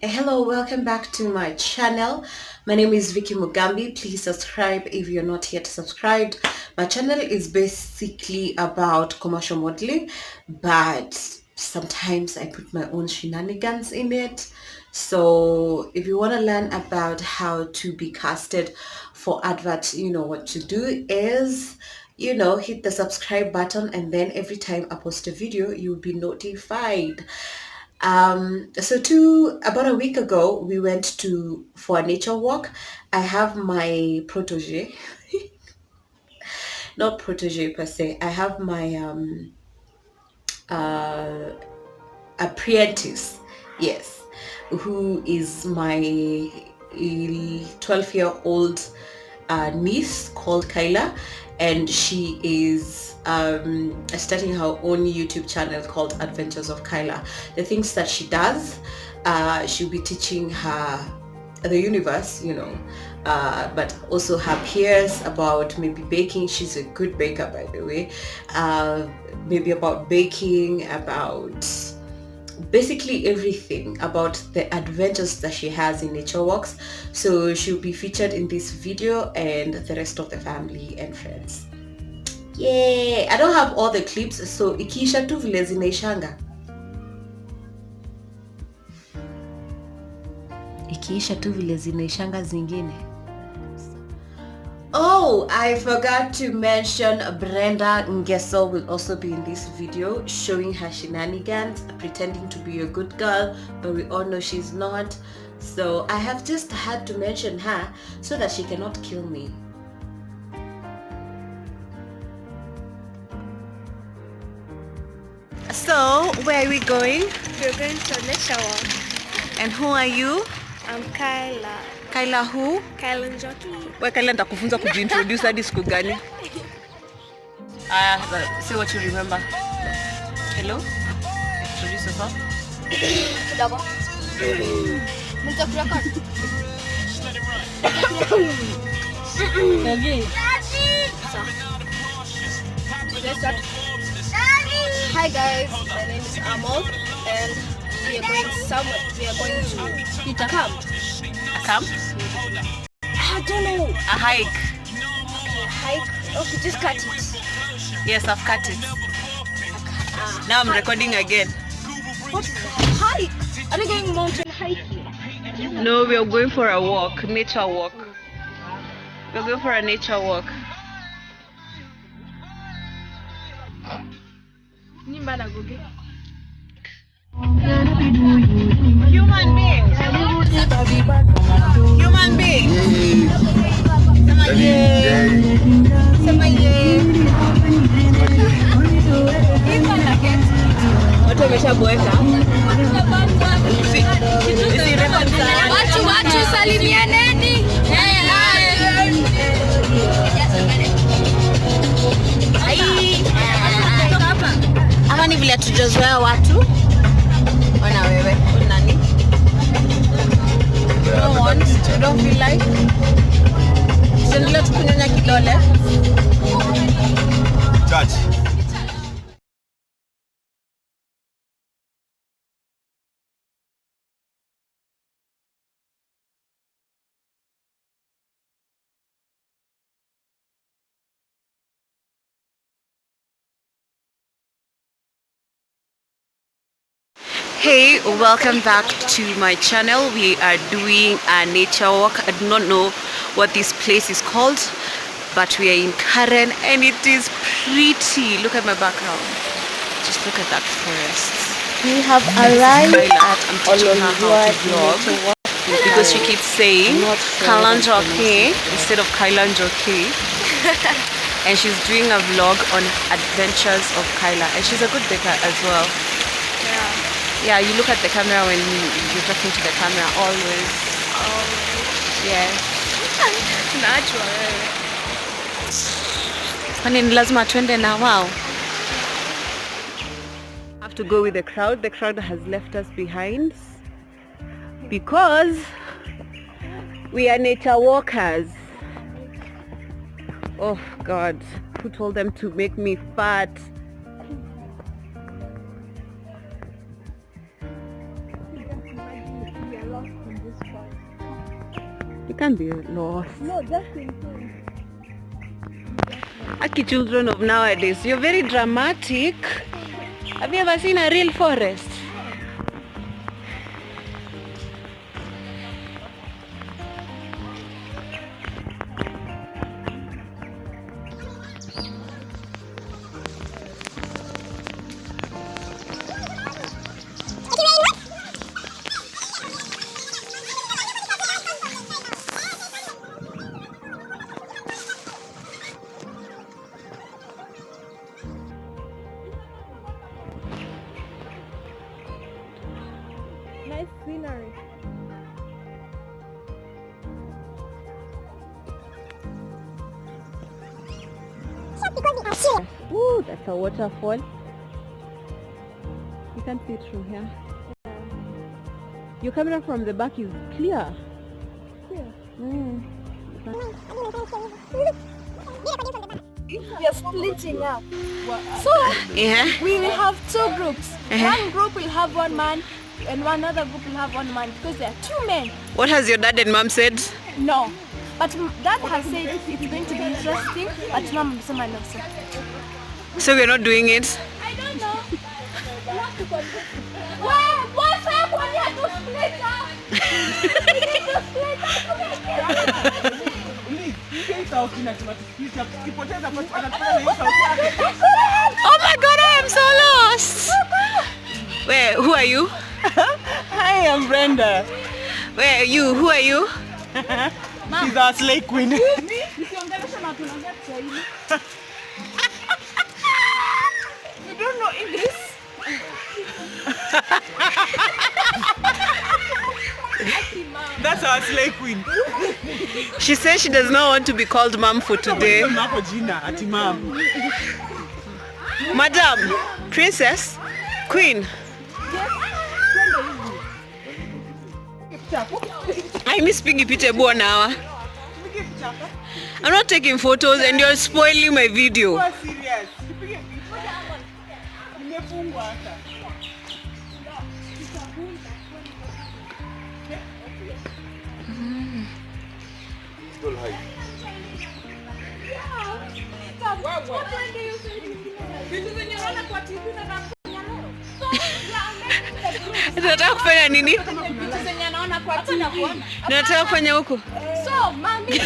Hello, welcome back to my channel. My name is Vicky Mugambi. Please subscribe if you're not yet subscribed. My channel is basically about commercial modeling, but sometimes I put my own shenanigans in it. So if you want to learn about how to be casted for adverts, you know what to do is hit the subscribe button, and then every time I post a video, you'll be notified. So about a week ago, we went for a nature walk. I have my protege, not protege per se. I have my uh, apprentice, yes, who is my 12-year-old niece called Kyla, and she is starting her own YouTube channel called Adventures of Kyla. The things that she does, she'll be teaching her the universe, but also her peers about maybe baking. She's a good baker, by the way. Maybe about baking, about basically everything about the adventures that she has in nature walks. So she'll be featured in this video, and the rest of the family and friends. Yeah, I don't have all the clips, so ikiisha tu vile zinaishanga. Ikiisha tu vile zinaishanga zingine. Oh, I forgot to mention Brenda Ngeso will also be in this video, showing her shenanigans, pretending to be a good girl, but we all know she's not. So I have just had to mention her so that she cannot kill me. So, where are we going? We're going to a nature walk. And who are you? I'm Kyla. Kyla who? Kyla Njoki. Wewe Kyla nitakufunza kujiintroduce hadi siku gani? Say what you remember. Hello? Introduce yourself. Kidogo. Nitakurecord. Let's start. Hi guys, my name is Amal, and we are going somewhere. We are going to a camp. A camp? I don't know. A hike. A hike. Okay, just cut it. Yes, I've cut it. Now I'm recording again. What is a hike? Are they going mountain hiking? No, we are going for a walk, nature walk. We're going for a nature walk. Human beings. Human beings. Watu wameshaboeka. Watu salimianeni. Ama ni vile hatujazoea watu. Ona wewe, nani? You don't feel like? Tuendelee tukunyonya kidole. Touch. Hey, welcome back to my channel. We are doing a nature walk. I do not know what this place is called, but we are in Karen and it is pretty. Look at my background. Just look at that forest. We have arrived at I'm teaching her how to vlog because she keeps saying Kalanjoke instead of Kailanjoke. And she's doing a vlog on adventures of Kyla, and she's a good baker as well. Yeah, you look at the camera when you're talking to the camera, always. Yeah. natural. Kwani ni lazima twende na wao? Have to go with the crowd. The crowd has left us behind because we are nature walkers. Oh God, who told them to make me fat? You can't be lost. No, just in case. Aki children of nowadays, you're very dramatic. Have you ever seen a real forest? Nice scenery. Ooh, that's a waterfall. You can see it from here. Your camera from the back is clear. We are splitting up. So we will have two groups. One group will have one man and one other group will have one man because there are two men. What has your dad and mom said? No. But dad has said it's going to be interesting, but mom said no, sir. So we're not doing it? I don't know. You have to convince. What's up when you have to split up? We need to split Oh my god, I am so lost! Where? Who are you? Hi, I'm Brenda. Where are you? Who are you? She's our slay queen. You don't know English? That's our slay queen. She says she does not want to be called mom for today. Madam, princess, queen. I miss Piggy Peter Buonawa. I'm not taking photos and you're spoiling my video. You are serious. Nataka kufanya nini? Nataka kufanya huko. So, mommy.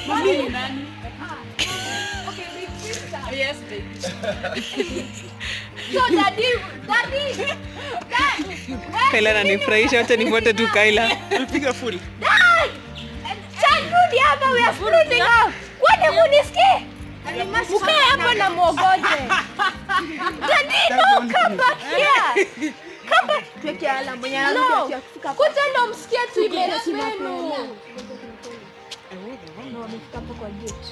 Mommy ni nani? Okay, big sister. Yes, baby. So, daddy. Kaila ananifurahisha, wacha nifuate tu Kaila. Piga full. Dad! Chanrudi hapa, we are splitting up. Kwani munisikie? Mkae hapa na mwogoje. Daddy, no, come back here. Come back. No, kuja ndo msikie tu emails wenu.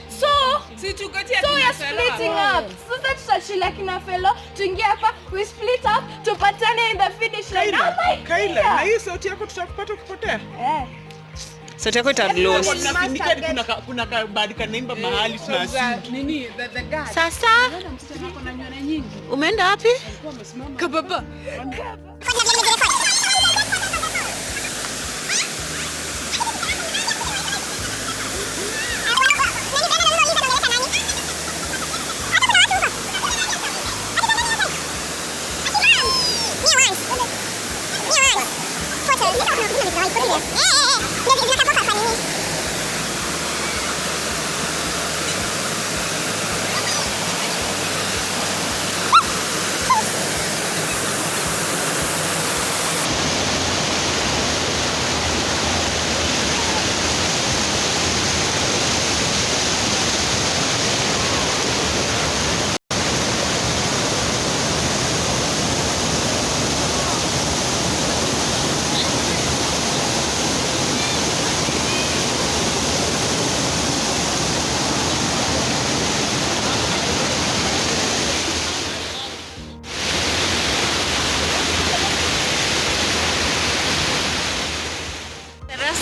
So we are splitting up. Sasa tutachila kina fellow, tuingie hapa, we split up, tupatane in the finish line. Oh my God. Kaila, na hiyo sauti yako tutakupata ukipotea? Sauti yako italost. Kuna kabadi kanaimba mahali tunasikia. Nini the guy. Sasa umeenda wapi? Kababa.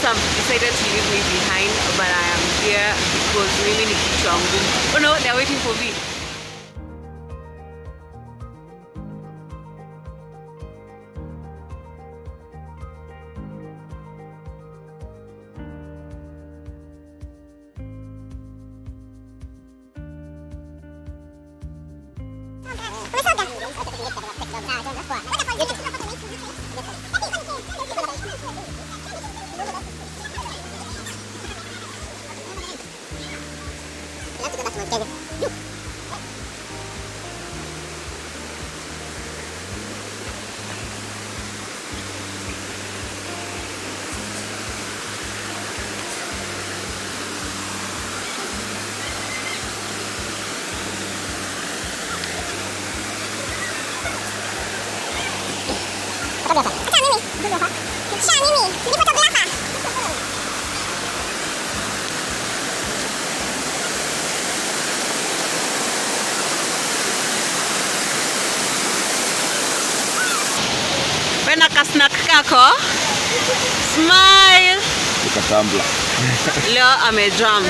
Have decided to leave me behind, but I am here because mimi ni kichwa ngumu. Oh no, they're waiting for me. Pena ka snack kako. Smile. Tukatambla. Leo amejam.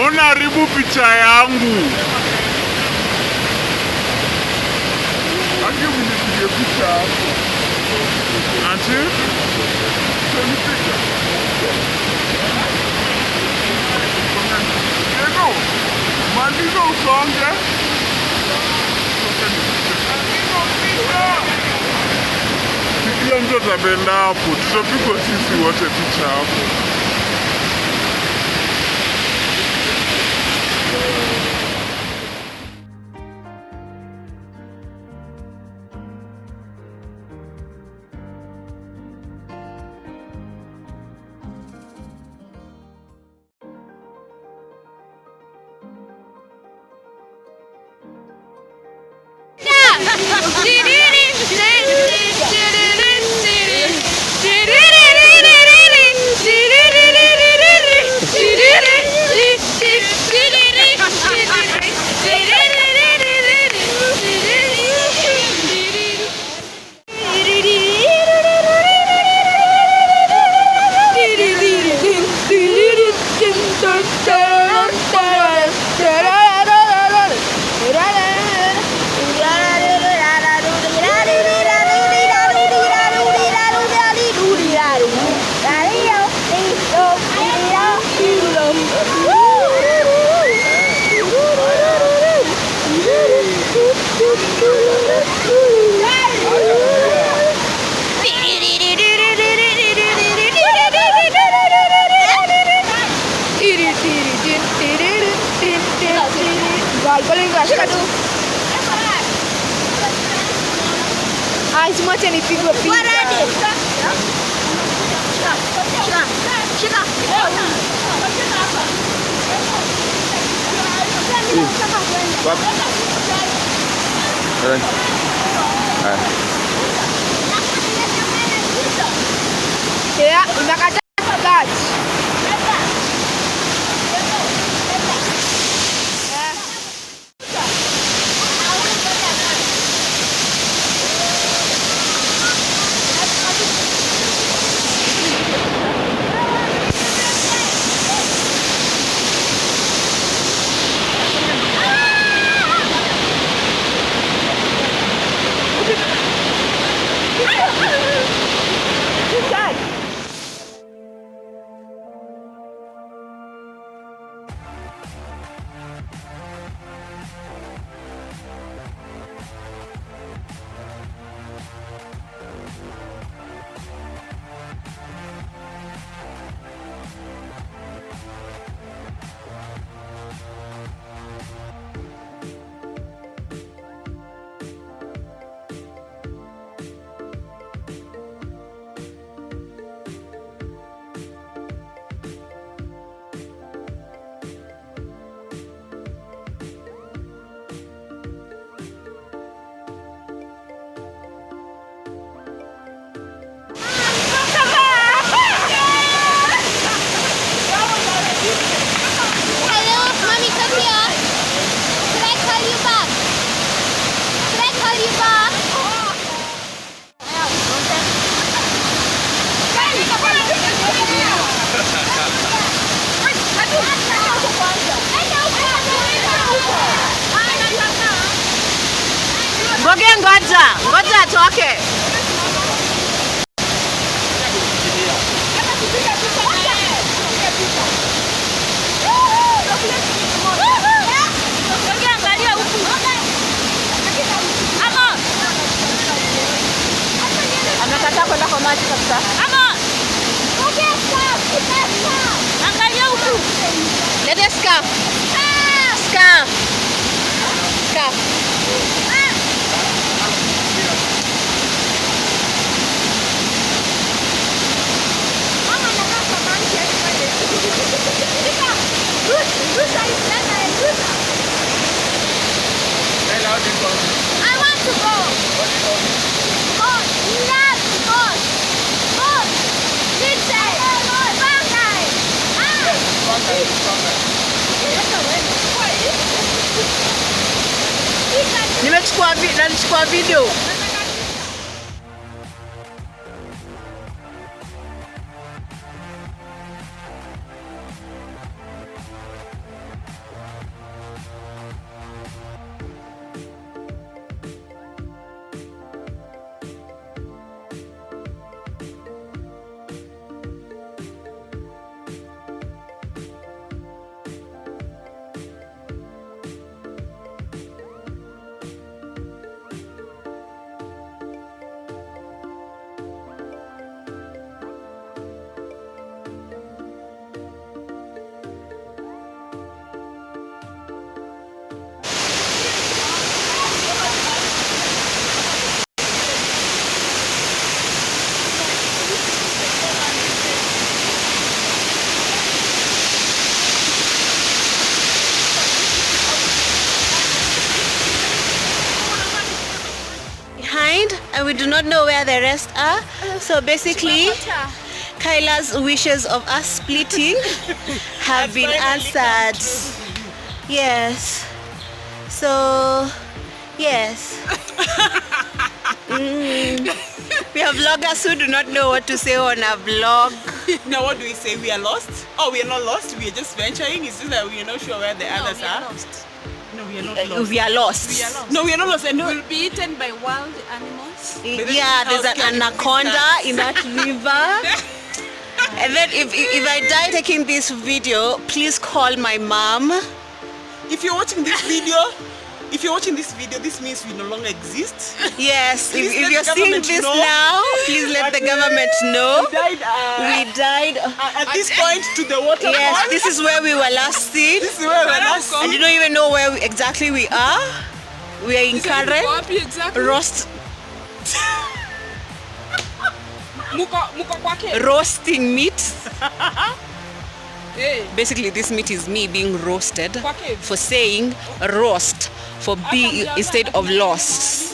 Unaharibu picha yangu. Aki unipige picha hapo. Ati? Unipige. Ego, maliza usonge. Kila mtu atabenda hapo. Tutapigwa sisi wote picha hapo. Simwache nipigwe picha. Ya, unakata scratch. Njoroge ngoja atoke. Anakataa kwenda kwa maji kabisa. Angalia huku. Let us scarf. Scarf. Scarf. I want to go. Boat. Yes, boat. Boat. This side. Bangkai. Nimechukua video. And we do not know where the rest are. So basically, Kyla's wishes of us splitting have been answered. Yes. So, yes. We are vloggers who do not know what to say on a vlog. Now what do we say? We are lost? Oh, we are not lost. We are just venturing. It's just that we are not sure where the others are. Lost. No, we are not lost. We are lost. We are lost. No, we are not lost. And no, We'll be eaten by wild animals. Yeah, there's an anaconda in that river. And then if I die taking this video, please call my mom. if you're watching this video, this means we no longer exist. Yes, Please if let you're the seeing government this know now, please let the government know. We died. At this point to the waterfall. Yes, this is where we were last seen. This is where we were last And you don't even know where exactly we are. We are in Karen. Exactly. Muko kwake. Roasting meat. Hey. Basically, this meat is me being roasted Kwake. for saying roast for being instead of lost.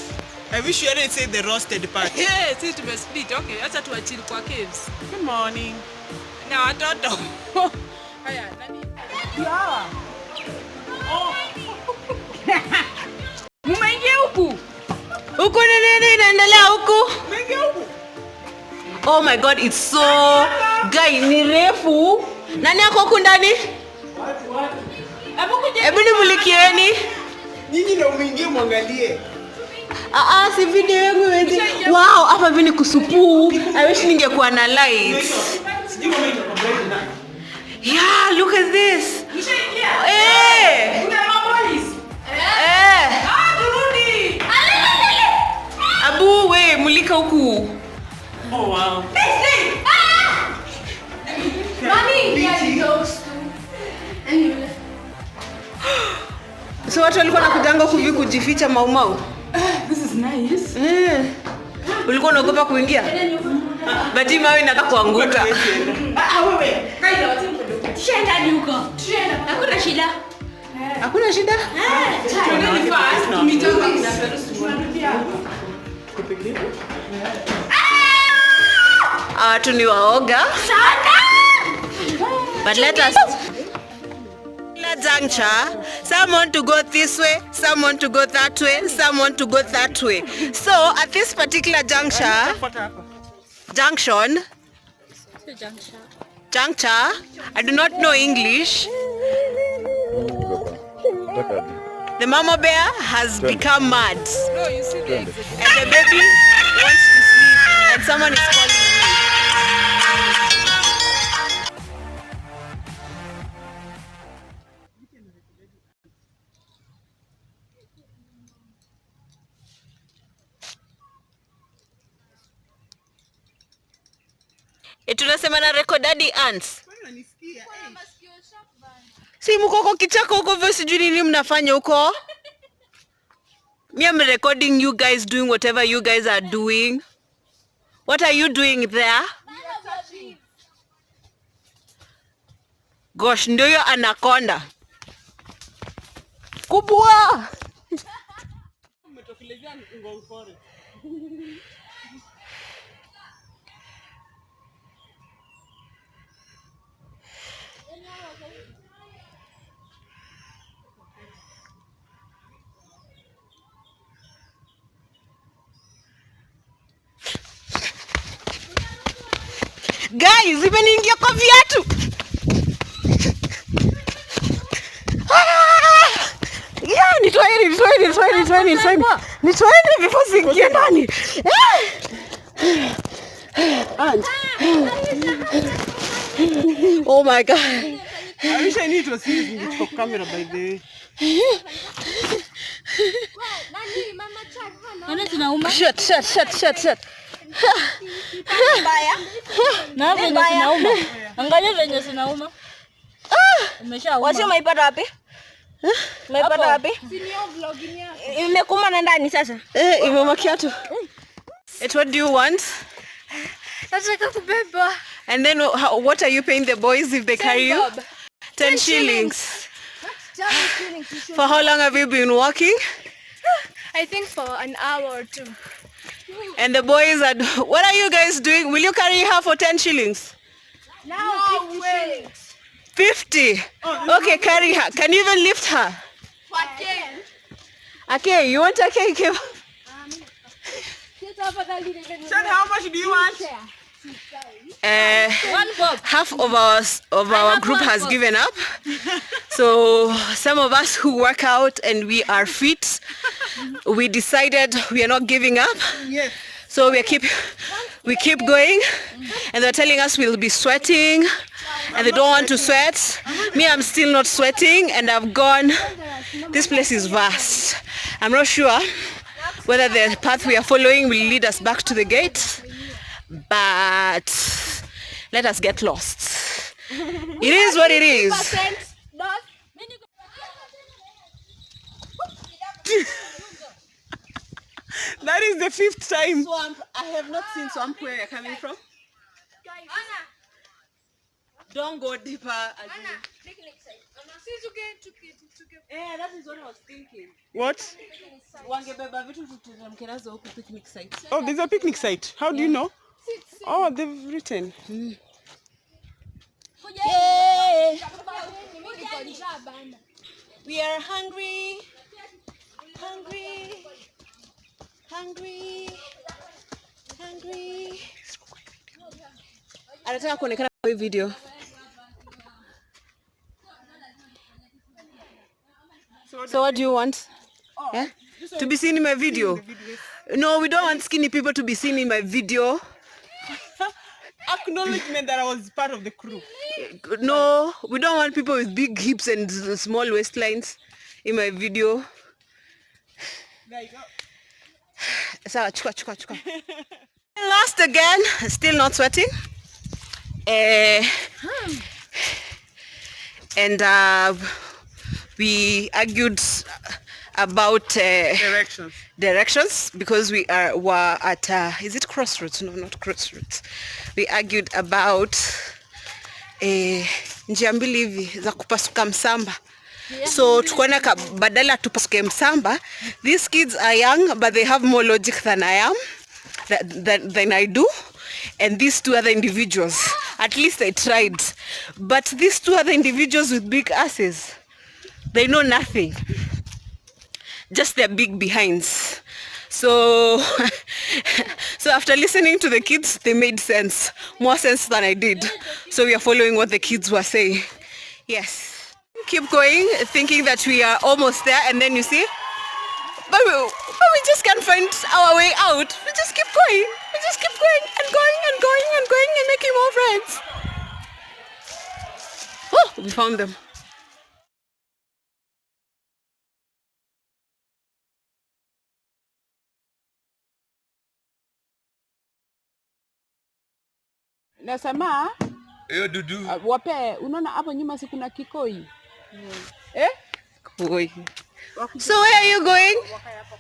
I wish you hadn't said the roasted part. Yes, it was split. Okay, acha tuachili kwa caves. Good morning. Na watoto. Haya, nani? Mumeingia huku. Huku ni nini inaendelea huku? Oh my god, it's so guy ni refu. Nani ako huku ndani? Hebu nimulikieni. Nyinyi ndio umeingia mwangalie. Si video yangu wewe. Wow, hapa hivi ni kusupu. I wish ningekuwa na lights. Yeah, look at this. Abu, we mulika huku. Oh wow. Mommy, yeah, dogs too. Anyway. So watu walikuwa nakujanga huku hivi kujificha Maumau. This is nice. Ulikuwa unaogopa kuingia? Bati mawe inataka kuanguka. Wewe. Kaida watu mdogo. Tushenda huko. Tushenda. Hakuna shida. Hakuna shida? Tuendeni fast. Tumitoka na perusu. Watu ni waoga. But let us juncture, some want to go this way, some want to go that way, some want to go that way. So at this particular junction, I do not know English. The mama bear has become mad. No, you see the exit. And the baby wants to sleep. And someone is calling me. Tunasema na recordadi ants. Si mko kwa kichaka huko vyo sijui nini mnafanya huko? Me, I'm recording you guys doing whatever you guys are doing. What are you doing there? Gosh, ndio hiyo anaconda. Kubwa. Guys, imeniingia kwa viatu. Yeah, nitoeni before siingie ndani. Oh my God. I wish I need to see the camera by the way. Shut. Na venye sinauma. Angalia venye sinauma. Umeshauma. Wasi umeipata wapi? Umeipata wapi? Imekuma na ndani sasa. Imemakia tu. What do you want? Nataka kubeba. And then what are you paying the boys if they carry you? 10 shillings. For how long have you been walking? I think for an hour or two. And the boys are... What are you guys doing? Will you carry her for 10 shillings? No way. 50? Okay, carry her. Can you even lift her? Okay, you want a cake? Said, how much do you want? One bob. Half of our group has given up. So some of us who work out and we are fit, we decided we are not giving up. Yes. So we keep going, and they're telling us we'll be sweating, and they don't want to sweat. Me, I'm still not sweating, and I've gone. This place is vast. I'm not sure whether the path we are following will lead us back to the gate, but let us get lost. It is what it is. That is the 5th time. Swamp. I have not seen swamp where you're coming from. Don't go deeper. Yeah, that is what I was thinking. What? Wangebeba vitu tuteremke nazo huku picnic site. Oh, there's a picnic site. How do you know? Oh, they've written. Yay! We are hungry. Anataka kuonekana kwa hii video. So what do you want? Yeah? To be seen in my video? No, we don't want skinny people to be seen in my video. Acknowledgement that I was part of the crew. No, we don't want people with big hips and small waistlines in my video. There you go. Sawa, chukua. Last again, still not sweating. And we argued about directions because were at is it crossroads? No, not crossroads. We argued about njia mbili hivi za kupasuka msamba. So tukaona badala tupasuke msamba, these kids are young but they have more logic than I am, than I do. And these two other individuals, at least I tried, but these two other individuals with big asses, they know nothing, just their big behinds. So after listening to the kids, they made sense, more sense than I did. So we are following what the kids were saying. Yes. keep going, thinking that we are almost there, and then you see, but we just can't find our way out. We just keep going. We just keep going and going and going and going and making more friends. Oh, we found them. Nasema Hiyo dudu. wape, unaona hapo nyuma si kuna kikoi? Eh? Koi. So where are you going?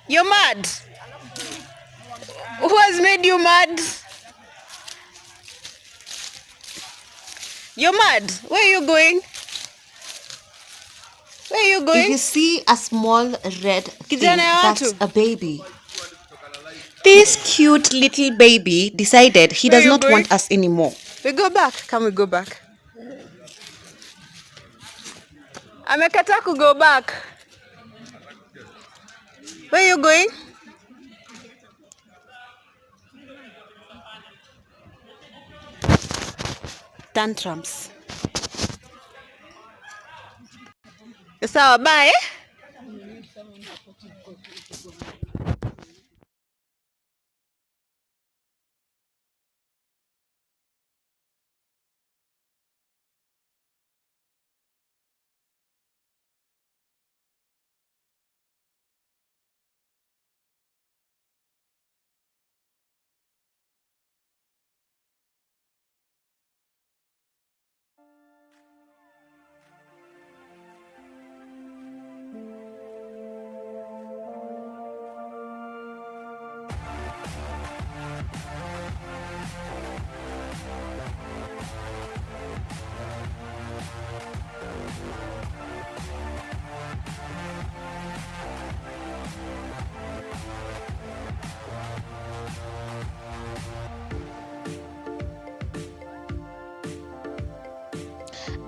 You're mad. Who has made you mad? You're mad. Where are you going? Where are you If going? you see a small red thing, Kijana ya that's watu. a baby. This cute little baby decided he Where does you not going? want us anymore. We go back. Come, we go back. Amekataa ku go back. Where are you going? Tantrums. Sawa, bye.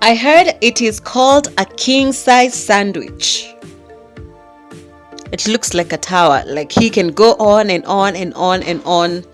I heard it is called a king-size sandwich. It looks like a tower. Like he can go on and on and on and on.